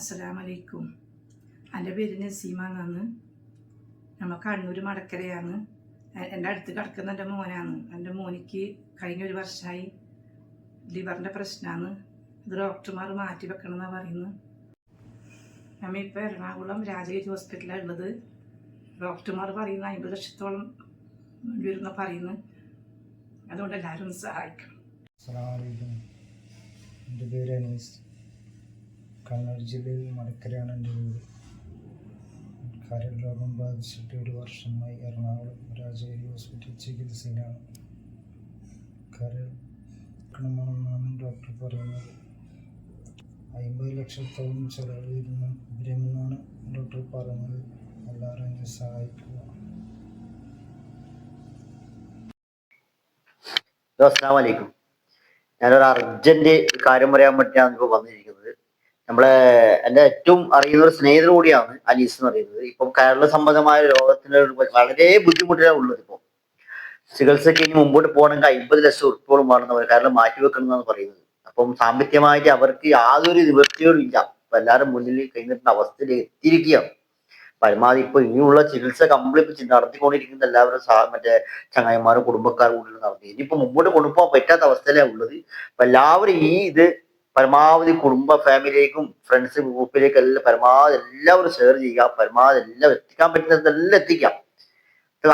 അസ്സലാമലൈക്കും. എൻ്റെ പേര് നസീമ എന്നാണ്. നമ്മൾ കണ്ണൂർ മടക്കരയാണ്. എൻ്റെ അടുത്ത് കിടക്കുന്ന എൻ്റെ മോനാണ്. എൻ്റെ മോനിക്ക് കഴിഞ്ഞ ഒരു വർഷമായി ലിവറിൻ്റെ പ്രശ്നമാണ്. ഇത് ഡോക്ടർമാർ മാറ്റി വെക്കണം എന്നാണ് പറയുന്നത്. നമ്മളിപ്പോൾ എറണാകുളം രാജഗിരി ഹോസ്പിറ്റലാണ് ഉള്ളത്. ഡോക്ടർമാർ പറയുന്നത് 50 ലക്ഷത്തോളം വരുന്ന പറയുന്നു. അതുകൊണ്ട് എല്ലാവരും ഒന്ന് സഹായിക്കണം. അസ്സലാമലൈക്കും. എൻ്റെ പേര് അനീസ്. കണ്ണൂർ ജില്ലയിൽ മടക്കരയാണ് എൻ്റെ വീട്. കരൾ രോഗം ബാധിച്ചിട്ട് 1 വർഷമായി എറണാകുളം രാജഗിരി ഹോസ്പിറ്റൽ ചികിത്സയിലാണ്. കരൾ വെക്കണമെന്നാണ് ഡോക്ടർ പറയുന്നത്. 50 ലക്ഷത്തോളം ചെലവ് വരുമെന്നാണ് ഡോക്ടർ പറഞ്ഞത്. എല്ലാവരും എന്നെ സഹായിക്കുക. അസ്സലാമലൈക്കും. ഞാനൊരു അർജന്റ് കാര്യം പറയാൻ വേണ്ടിയാണ് ഇപ്പോൾ വന്നിരിക്കുന്നത്. എൻ്റെ ഏറ്റവും അറിയുന്ന ഒരു സ്നേഹിതർ കൂടിയാണ് അനീസ് എന്ന് പറയുന്നത്. ഇപ്പം കരൾ സംബന്ധമായ രോഗത്തിന് വളരെ ബുദ്ധിമുട്ടിലാണ് ഉള്ളത്. ഇപ്പം ചികിത്സയ്ക്ക് ഇനി മുമ്പോട്ട് പോകണമെങ്കിൽ 50 ലക്ഷം ഉറുപ്പോളം വേണമെന്ന് കരൾ മാറ്റിവെക്കണമെന്നാണ് പറയുന്നത്. അപ്പം സാമ്പത്തികമായിട്ട് അവർക്ക് യാതൊരു നിവൃത്തിയും ഇല്ല. അപ്പൊ എല്ലാവരും മുന്നിൽ കഴിഞ്ഞിട്ടുള്ള അവസ്ഥയിൽ എത്തിയിരിക്കുകയാണ്. പരമാവധി ഇപ്പൊ ഇനിയുള്ള ചികിത്സ കംപ്ലീറ്റ് നടത്തിക്കൊണ്ടിരിക്കുന്ന എല്ലാവരും മറ്റേ ചങ്ങായിമാരും കുടുംബക്കാരും കൂടി നടത്തി. ഇനിയിപ്പോ മുമ്പോട്ട് കൊണ്ടുപോകാൻ പറ്റാത്ത അവസ്ഥയിലാണ് ഉള്ളത്. അപ്പൊ എല്ലാവരും ഇത് പരമാവധി കുടുംബ ഫാമിലിയിലേക്കും ഫ്രണ്ട്സ് ഗ്രൂപ്പിലേക്കും എല്ലാം പരമാവധി എല്ലാവരും ഷെയർ ചെയ്യുക. പരമാവധി എല്ലാം എത്തിക്കാൻ പറ്റുന്നതെല്ലാം എത്തിക്കാം.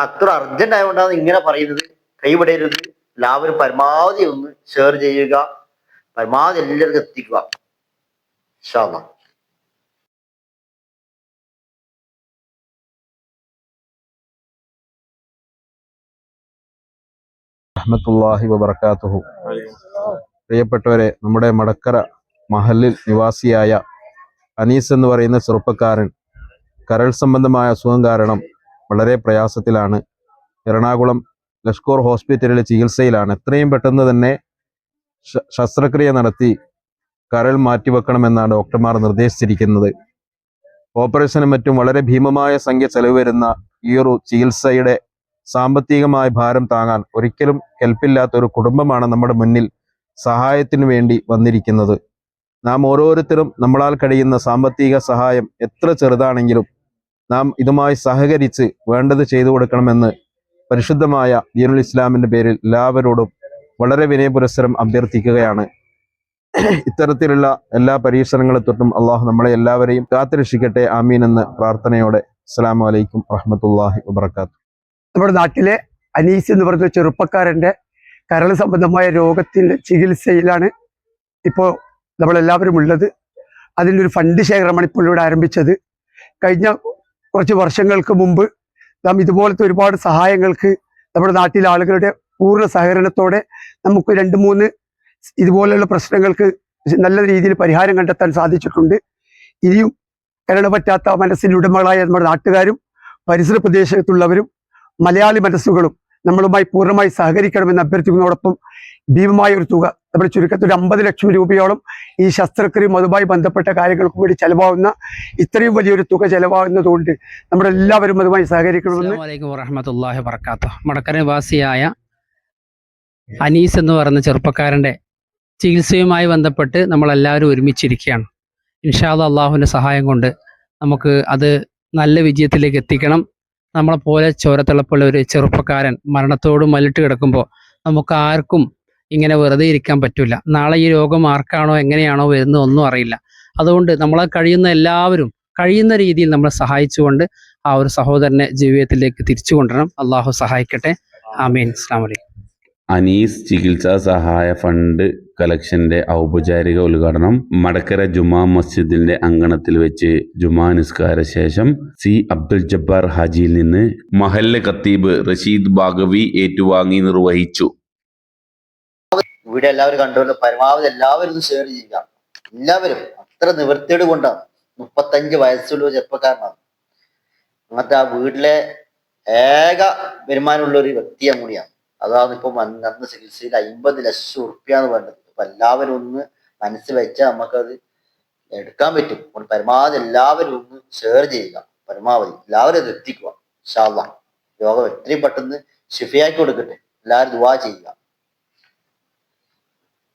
അത്ര അർജന്റ് ആയതുകൊണ്ടാണ് ഇങ്ങനെ പറയുന്നത്. കൈവിടരുത്. എല്ലാവരും പരമാവധി ഒന്ന് ഷെയർ ചെയ്യുക. പരമാവധി എല്ലാവർക്കും എത്തിക്കുക. ഇൻഷാ അല്ലാഹ്. റഹ്മത്തുള്ളാഹി വബറകാതുഹു. പ്രിയപ്പെട്ടവരെ, നമ്മുടെ മടക്കര മഹല്ലിൽ നിവാസിയായ അനീസ് എന്ന് പറയുന്ന ചെറുപ്പക്കാരൻ കരൾ സംബന്ധമായ അസുഖം കാരണം വളരെ പ്രയാസത്തിലാണ്. എറണാകുളം ലഷ്കോർ ഹോസ്പിറ്റലിലെ ചികിത്സയിലാണ്. എത്രയും പെട്ടെന്ന് തന്നെ ശസ്ത്രക്രിയ നടത്തി കരൾ മാറ്റിവെക്കണമെന്നാണ് ഡോക്ടർമാർ നിർദ്ദേശിച്ചിരിക്കുന്നത്. ഓപ്പറേഷനും മറ്റും വളരെ ഭീമമായ സംഖ്യ ചെലവ് വരുന്ന ഈ ഒരു ചികിത്സയുടെ സാമ്പത്തികമായ ഭാരം താങ്ങാൻ ഒരിക്കലും കെൽപ്പില്ലാത്ത ഒരു കുടുംബമാണ് നമ്മുടെ മുന്നിൽ സഹായത്തിനു വേണ്ടി വന്നിരിക്കുന്നത്. നാം ഓരോരുത്തരും നമ്മളാൽ കഴിയുന്ന സാമ്പത്തിക സഹായം എത്ര ചെറുതാണെങ്കിലും നാം ഇതുമായി സഹകരിച്ച് വേണ്ടത് ചെയ്തു കൊടുക്കണമെന്ന് പരിശുദ്ധമായ ദീനുൽ ഇസ്ലാമിന്റെ പേരിൽ എല്ലാവരോടും വളരെ വിനയപുരസ്സരം അഭ്യർത്ഥിക്കുകയാണ്. ഇത്തരത്തിലുള്ള എല്ലാ പരീക്ഷണങ്ങളെ തൊട്ടും അള്ളാഹു നമ്മളെ എല്ലാവരെയും കാത്തുരക്ഷിക്കട്ടെ. ആമീൻ എന്ന പ്രാർത്ഥനയോടെ അസ്സലാമു അലൈക്കും വറഹ്മത്തുള്ളാഹി വബറകാതുഹു. നമ്മുടെ നാട്ടിലെ അനീസ് എന്ന് പറയുന്ന ചെറുപ്പക്കാരൻ്റെ കരൾ സംബന്ധമായ രോഗത്തിൻ്റെ ചികിത്സയിലാണ് ഇപ്പോൾ നമ്മളെല്ലാവരും ഉള്ളത്. അതിൻ്റെ ഒരു ഫണ്ട് ശേഖരമാണ് ഇപ്പോൾ ഇവിടെ ആരംഭിച്ചത്. കഴിഞ്ഞ കുറച്ച് വർഷങ്ങൾക്ക് മുമ്പ് നാം ഇതുപോലത്തെ ഒരുപാട് സഹായങ്ങൾക്ക് നമ്മുടെ നാട്ടിലെ ആളുകളുടെ പൂർണ്ണ സഹകരണത്തോടെ നമുക്ക് 2-3 ഇതുപോലെയുള്ള പ്രശ്നങ്ങൾക്ക് നല്ല രീതിയിൽ പരിഹാരം കണ്ടെത്താൻ സാധിച്ചിട്ടുണ്ട്. ഇനിയും കരൾ പറ്റാത്ത മനസ്സിൻ്റെ ഉടമകളായ നമ്മുടെ നാട്ടുകാരും പരിസര പ്രദേശത്തുള്ളവരും മലയാളി മനസ്സുകളും നമ്മളുമായി പൂർണ്ണമായി സഹകരിക്കണമെന്ന് അഭ്യർത്ഥിക്കുന്നതോടൊപ്പം ഭീമമായ ഒരു തുക, നമ്മുടെ ചുരുക്കത്തിൽ 50 ലക്ഷം രൂപയോളം ഈ ശസ്ത്രക്രിയയും അതുമായി ബന്ധപ്പെട്ട കാര്യങ്ങൾക്കും വേണ്ടി ചെലവാകുന്ന ഇത്രയും വലിയൊരു തുക ചെലവാകുന്നതുകൊണ്ട് നമ്മളെല്ലാവരും അതുമായി സഹകരിക്കണമെന്ന്. അസ്സലാമു അലൈക്കും വറഹ്മത്തുള്ളാഹി വബറകാതുഹു. മടക്കര നിവാസിയായ അനീസ് എന്ന് പറയുന്ന ചെറുപ്പക്കാരൻ്റെ ചികിത്സയുമായി ബന്ധപ്പെട്ട് നമ്മളെല്ലാവരും ഒരുമിച്ചിരിക്കുകയാണ്. ഇൻഷാ അല്ലാഹ് അള്ളാഹുവിൻ്റെ സഹായം കൊണ്ട് നമുക്ക് അത് നല്ല വിജയത്തിലേക്ക് എത്തിക്കണം. നമ്മളെപ്പോലെ ചോരത്തിളപ്പുള്ള ഒരു ചെറുപ്പക്കാരൻ മരണത്തോട് മല്ലിട്ട് കിടക്കുമ്പോൾ നമുക്ക് ആർക്കും ഇങ്ങനെ വെറുതെ ഇരിക്കാൻ പറ്റില്ല. നാളെ ഈ രോഗം ആർക്കാണോ എങ്ങനെയാണോ വരുന്നത് ഒന്നും അറിയില്ല. അതുകൊണ്ട് നമ്മളെ കഴിയുന്ന എല്ലാവരും കഴിയുന്ന രീതിയിൽ നമ്മളെ സഹായിച്ചുകൊണ്ട് ആ ഒരു സഹോദരനെ ജീവിതത്തിലേക്ക് തിരിച്ചു കൊണ്ടുവരണം. അള്ളാഹു സഹായിക്കട്ടെ. ആമീൻ. അസ്സലാമു അലൈക്കും. അനീസ് ചികിത്സാ സഹായ ഫണ്ട് കളക്ഷന്റെ ഔപചാരിക ഉദ്ഘാടനം മടക്കര ജുമാ മസ്ജിദിന്റെ അങ്കണത്തിൽ വെച്ച് ജുമാ നിസ്കാര ശേഷം സി അബ്ദുൽ ജബ്ബാർ ഹാജിയിൽ നിന്ന് മഹല്ല് ഖത്തീബ് റഷീദ് ബാഗവി ഏറ്റുവാങ്ങി നിർവഹിച്ചു. വീഡിയോ എല്ലാവരും കണ്ടുകൊണ്ട് പരമാവധി എല്ലാവരും ഒന്ന് ഷെയർ ചെയ്യുക. എല്ലാവരും അത്ര നിവൃത്തിയോട് കൊണ്ടാണ്. 35 വയസ്സുള്ള ചെറുപ്പക്കാരനാണ്. അങ്ങനത്തെ ആ വീട്ടിലെ ഏക വരുമാനമുള്ള ഒരു വ്യക്തിയാണ് കൂടിയാണ്. അതാണ് ഇപ്പൊ നടന്ന ചികിത്സയിൽ 50 ലക്ഷം ഉറുപ്പ്യാന്ന് വേണ്ടത്. അപ്പൊ എല്ലാവരും ഒന്ന് മനസ്സിൽ വെച്ചാൽ നമുക്കത് എടുക്കാൻ പറ്റും. പരമാവധി എല്ലാവരും ഒന്ന് ഷെയർ ചെയ്യുക. പരമാവധി എല്ലാവരും അത് എത്തിക്കുക. ഇൻഷാ അല്ലാഹ് രോഗം എത്രയും പെട്ടെന്ന് ശിഫയാക്കി കൊടുക്കട്ടെ. എല്ലാവരും ദുആ ചെയ്യുക.